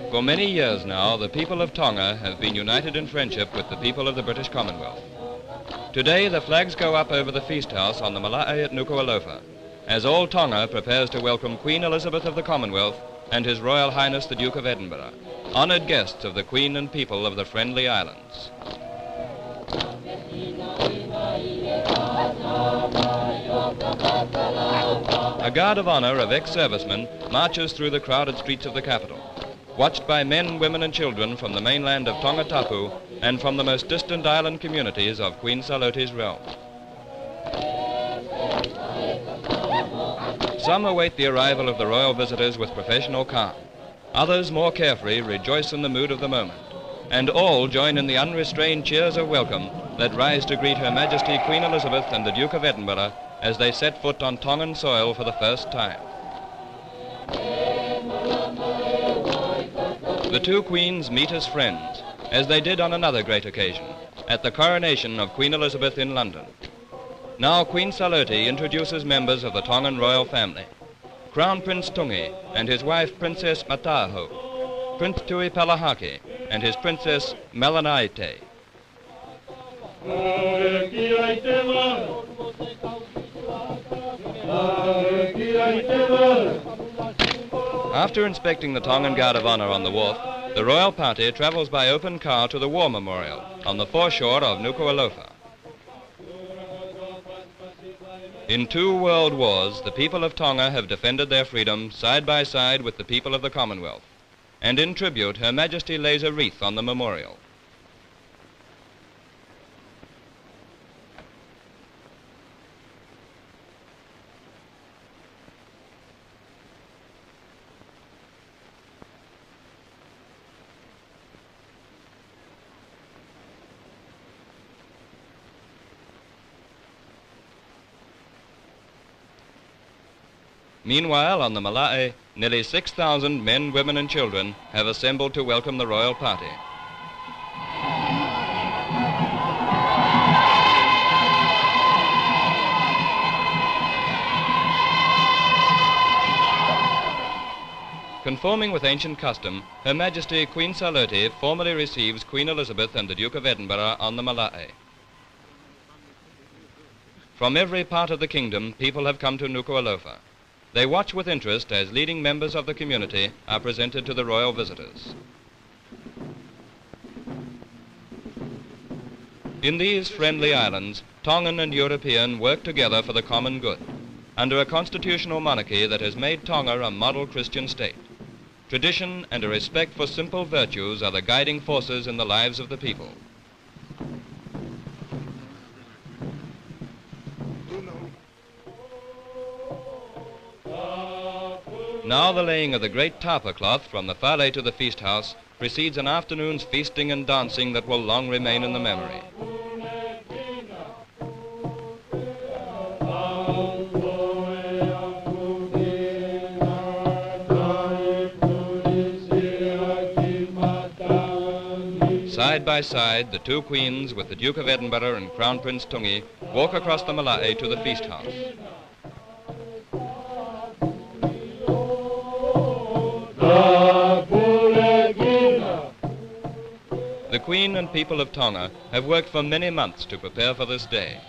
For many years now, the people of Tonga have been united in friendship with the people of the British Commonwealth. Today, the flags go up over the feast house on the Malae at Nuku'alofa, as all Tonga prepares to welcome Queen Elizabeth of the Commonwealth and His Royal Highness the Duke of Edinburgh, honoured guests of the Queen and people of the Friendly Islands. A guard of honour of ex-servicemen marches through the crowded streets of the capital, watched by men, women and children from the mainland of Tonga Tapu and from the most distant island communities of Queen Salote's realm. Some await the arrival of the royal visitors with professional calm. Others, more carefree, rejoice in the mood of the moment. And all join in the unrestrained cheers of welcome that rise to greet Her Majesty Queen Elizabeth and the Duke of Edinburgh as they set foot on Tongan soil for the first time. The two queens meet as friends, as they did on another great occasion, at the coronation of Queen Elizabeth in London. Now Queen Salote introduces members of the Tongan royal family. Crown Prince Tungi and his wife Princess Mataho, Prince Tui Palahaki and his Princess Melanaite. After inspecting the Tongan Guard of Honour on the wharf, the royal party travels by open car to the War Memorial on the foreshore of Nuku'alofa. In 2 world wars, the people of Tonga have defended their freedom side by side with the people of the Commonwealth, and in tribute, Her Majesty lays a wreath on the memorial. Meanwhile, on the Malae, nearly 6,000 men, women and children have assembled to welcome the royal party. Conforming with ancient custom, Her Majesty Queen Salote formally receives Queen Elizabeth and the Duke of Edinburgh on the Malae. From every part of the kingdom, people have come to Nuku'alofa. They watch with interest as leading members of the community are presented to the royal visitors. In these friendly islands, Tongan and European work together for the common good, under a constitutional monarchy that has made Tonga a model Christian state. Tradition and a respect for simple virtues are the guiding forces in the lives of the people. Now the laying of the great tapa cloth from the whale to the feast house precedes an afternoon's feasting and dancing that will long remain in the memory. Side by side, the two queens with the Duke of Edinburgh and Crown Prince Tungi walk across the Malae to the feast house. The Queen and people of Tonga have worked for many months to prepare for this day.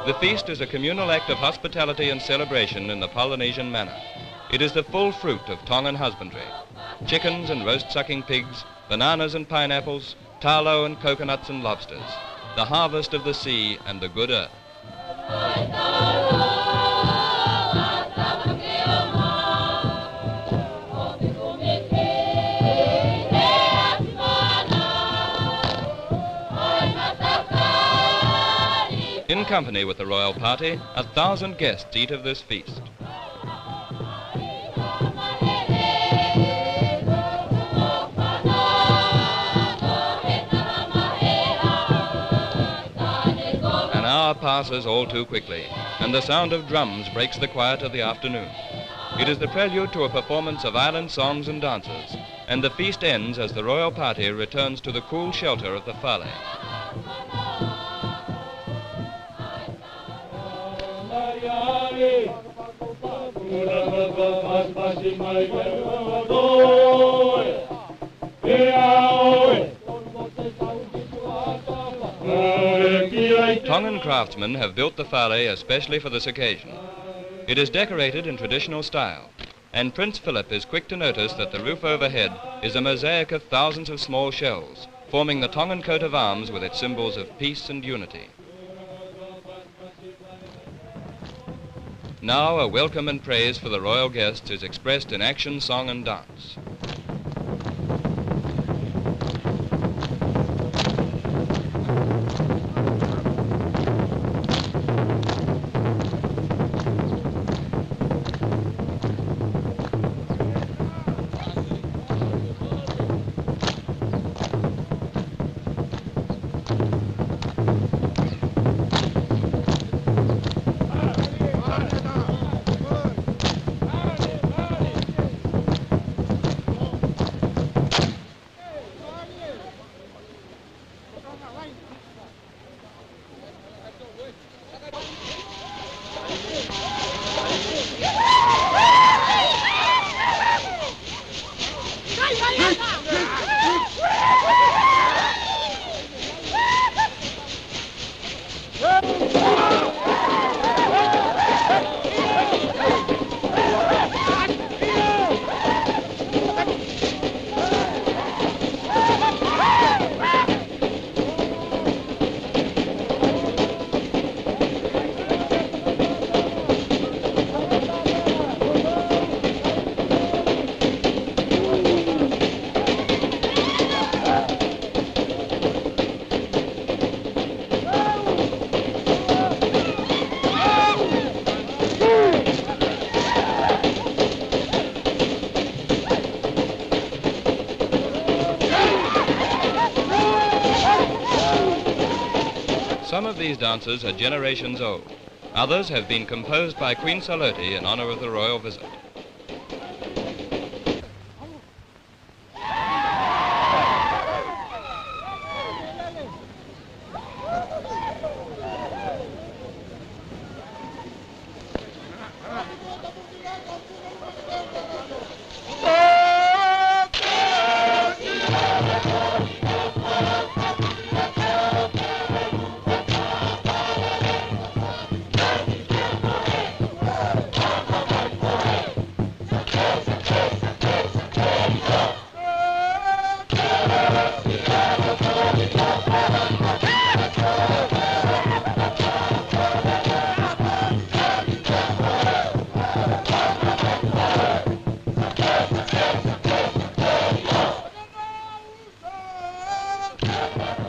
The feast is a communal act of hospitality and celebration in the Polynesian manner. It is the full fruit of Tongan husbandry. Chickens and roast-sucking pigs, bananas and pineapples, talo and coconuts and lobsters. The harvest of the sea and the good earth. In company with the royal party, 1,000 guests eat of this feast. An hour passes all too quickly. and the sound of drums breaks the quiet of the afternoon. It is the prelude to a performance of island songs and dances, and the feast ends as the royal party returns to the cool shelter of the Fale. Tongan craftsmen have built the Fale especially for this occasion. It is decorated in traditional style, and Prince Philip is quick to notice that the roof overhead is a mosaic of thousands of small shells, forming the Tongan coat of arms with its symbols of peace and unity. Now a welcome and praise for the royal guests is expressed in action, song and dance. Some of these dances are generations old. Others have been composed by Queen Salote in honor of the royal visit.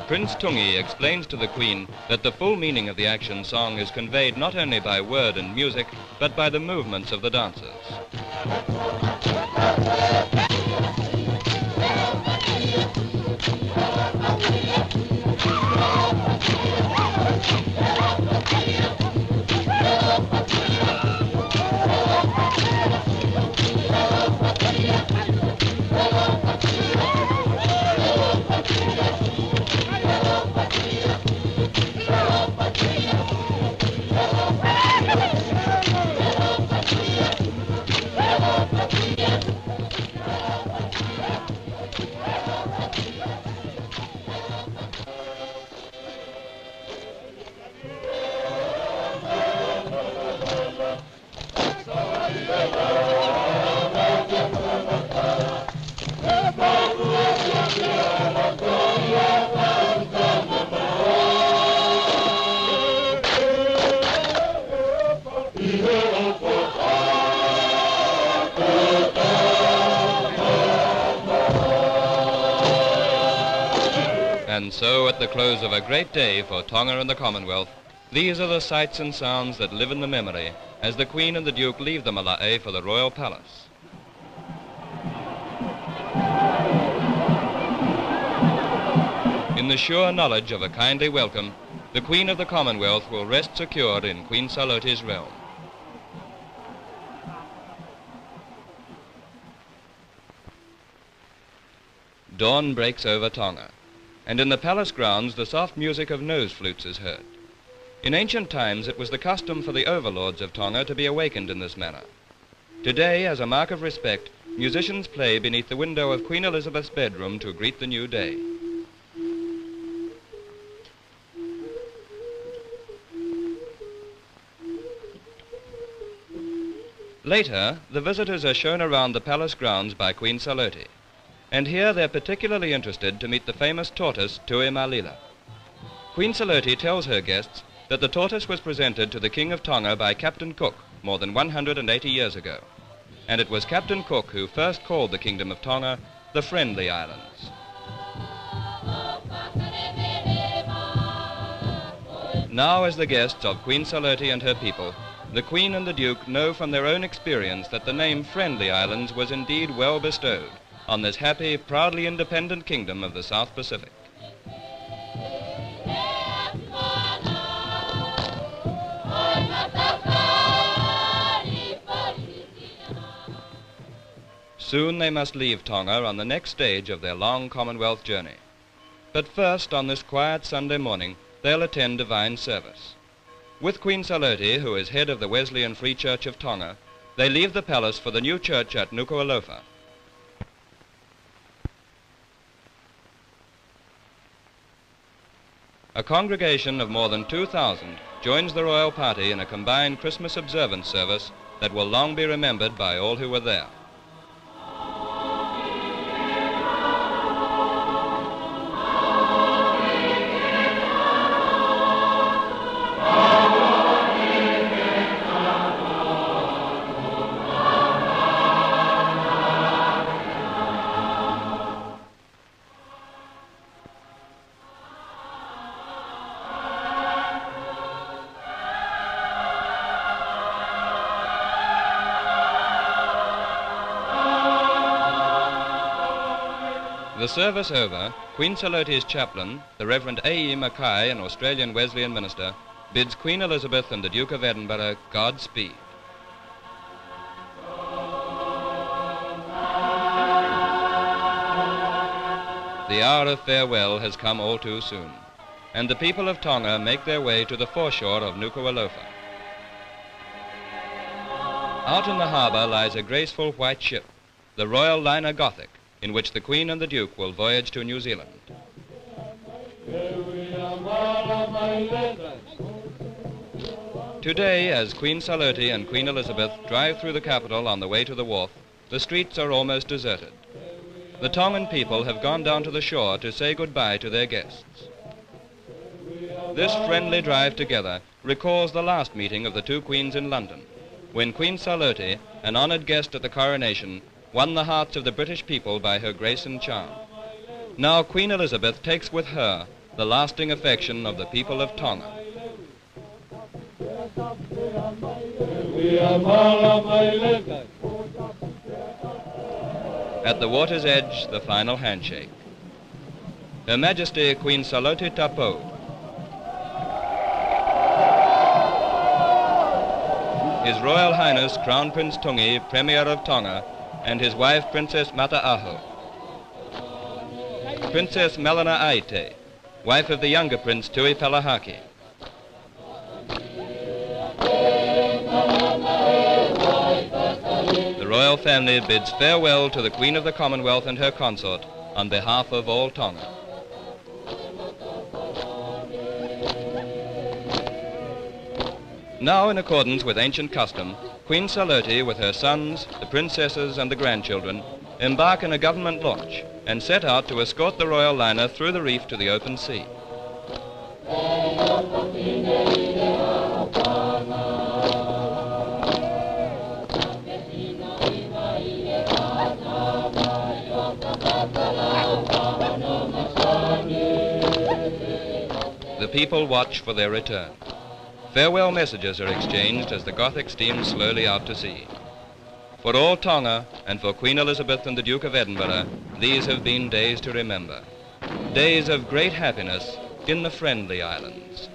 Prince Tungi explains to the Queen that the full meaning of the action song is conveyed not only by word and music, but by the movements of the dancers. And so, at the close of a great day for Tonga and the Commonwealth, these are the sights and sounds that live in the memory as the Queen and the Duke leave the Malae for the royal palace. In the the sure knowledge of a kindly welcome, the Queen of the Commonwealth will rest secure in Queen Salote's realm. Dawn breaks over Tonga, and in the palace grounds the soft music of nose flutes is heard. In ancient times it was the custom for the overlords of Tonga to be awakened in this manner. Today, as a mark of respect, musicians play beneath the window of Queen Elizabeth's bedroom to greet the new day. Later, the visitors are shown around the palace grounds by Queen Salote, and here they're particularly interested to meet the famous tortoise Tui Malila. Queen Salote tells her guests that the tortoise was presented to the King of Tonga by Captain Cook more than 180 years ago, and it was Captain Cook who first called the Kingdom of Tonga the Friendly Islands. Now, as the guests of Queen Salote and her people, the Queen and the Duke know from their own experience that the name Friendly Islands was indeed well bestowed on this happy, proudly independent kingdom of the South Pacific. Soon they must leave Tonga on the next stage of their long Commonwealth journey. But first, on this quiet Sunday morning, they'll attend divine service. With Queen Salote, who is head of the Wesleyan Free Church of Tonga, they leave the palace for the new church at Nuku'alofa. A congregation of more than 2,000 joins the royal party in a combined Christmas observance service that will long be remembered by all who were there. The service over, Queen Salote's chaplain, the Reverend A.E. Mackay, an Australian Wesleyan minister, bids Queen Elizabeth and the Duke of Edinburgh Godspeed. The hour of farewell has come all too soon, and the people of Tonga make their way to the foreshore of Nuku'alofa. Out in the harbour lies a graceful white ship, the royal liner Gothic, in which the Queen and the Duke will voyage to New Zealand. Today, as Queen Salote and Queen Elizabeth drive through the capital on the way to the wharf, the streets are almost deserted. The Tongan people have gone down to the shore to say goodbye to their guests. This friendly drive together recalls the last meeting of the two queens in London, when Queen Salote, an honoured guest at the coronation, won the hearts of the British people by her grace and charm. Now Queen Elizabeth takes with her the lasting affection of the people of Tonga. At the water's edge, the final handshake. Her Majesty Queen Salote Tapo, His Royal Highness Crown Prince Tungi, Premier of Tonga, and his wife Princess Mata'aho. Princess Melina Aite, wife of the younger Prince Tui Pelahaki. The royal family bids farewell to the Queen of the Commonwealth and her consort on behalf of all Tonga. Now, in accordance with ancient custom, Queen Salote, with her sons, the princesses and the grandchildren, embark in a government launch and set out to escort the royal liner through the reef to the open sea. The people watch for their return. Farewell messages are exchanged as the Gothic steams slowly out to sea. For all Tonga and for Queen Elizabeth and the Duke of Edinburgh, these have been days to remember. days of great happiness in the Friendly Islands.